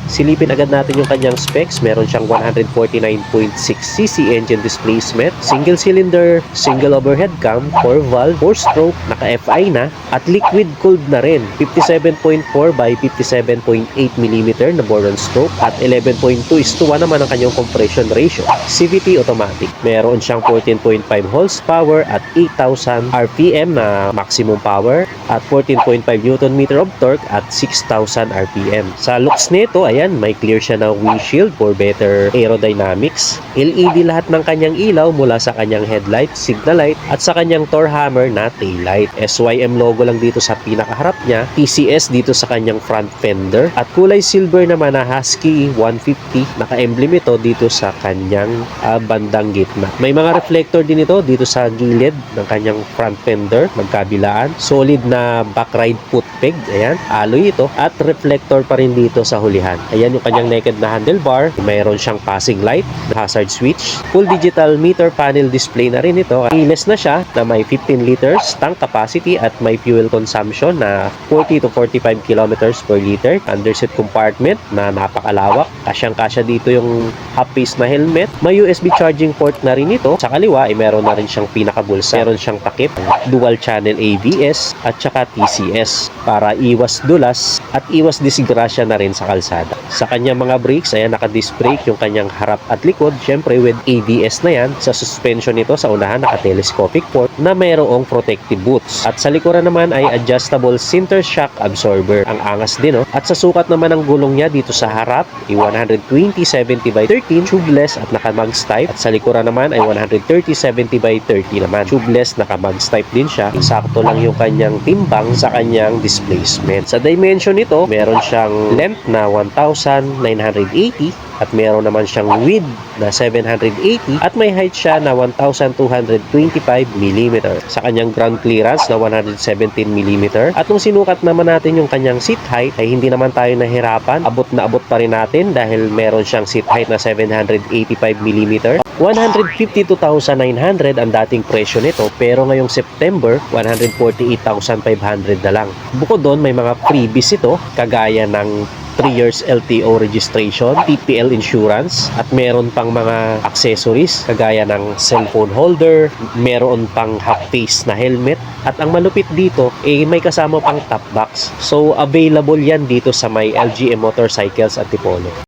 Silipin agad natin yung kanyang specs. Meron siyang 149.6cc engine displacement, single cylinder, single overhead cam, 4 valve, 4 stroke, naka FI na, at liquid cooled na rin. 57.4 by 57.8 mm na bore on stroke, at 11.2:1 naman ang kanyang compression ratio. CVT automatic. Meron siyang 14.5 horsepower at 8,000 RPM na maximum power, at 14.5 Nm of torque at 6,000 RPM. Sa looks nito, ayan, may clear siya na windshield for better aerodynamics. LED lahat ng kanyang ilaw mula sa kanyang headlight, signal light, at sa kanyang door hammer na tail light. SYM logo lang dito sa pinakaharap niya, TCS dito sa kanyang front fender, at kulay silver naman na Husky 150. Naka-emblem ito dito sa kanyang bandang gitna. May mga reflector din ito dito sa gilid ng kanyang front fender, magkabilaan. Solid na back ride foot peg, ayan, alloy ito, at reflector pa rin dito sa hulihan. Ayan yung kanyang naked na handlebar. Mayroon siyang passing light, hazard switch, full digital meter panel display na rin ito. Keyless na siya na may 15 liters tank capacity at may fuel consumption na 40 to 45 kilometers per liter. Underseat compartment na napakalawak. Kasyang-kasya dito yung half-face na helmet. May USB charging port na rin ito. Sa kaliwa ay meron na rin siyang pinakabulsa. Meron siyang takip, dual channel ABS at saka TCS para iwas dulas at iwas disgrasya na rin sa kalsada. Sa kanyang mga brakes, ayan, naka-disc brake yung kanyang harap at likod. Syempre with ABS na yan. Sa suspension nito sa unahan, naka-telescopic port na mayroong protective boots. At sa likuran naman ay adjustable center shock absorber. Ang angas din, oh. At sa sukat naman ng gulong niya dito sa harap ay 120/70 by 13 tubeless at naka-mugs type. At sa likuran naman ay 130/70 by 30 naman tubeless, naka-mugs type din siya. Sakto lang yung kanyang timbang sa kanyang displacement. Sa dimension nito, meron siyang length na 1,980 at meron naman siyang width na 780 at may height siya na 1,225 mm. Sa kanyang ground clearance na 117 mm. At nung sinukat naman natin yung kanyang seat height ay hindi naman tayo nahirapan. Abot na abot pa rin natin dahil meron siyang seat height na 785 mm. 152,900 ang dating presyo nito, pero ngayong September 148,500 na lang. Bukod doon, may mga freebies ito kagaya ng 3 years LTO registration, TPL insurance, at meron pang mga accessories kagaya ng cellphone holder, meron pang half-face na helmet, at ang malupit dito may kasama pang top box. So available yan dito sa may LGM Motorcycles at Tipolo.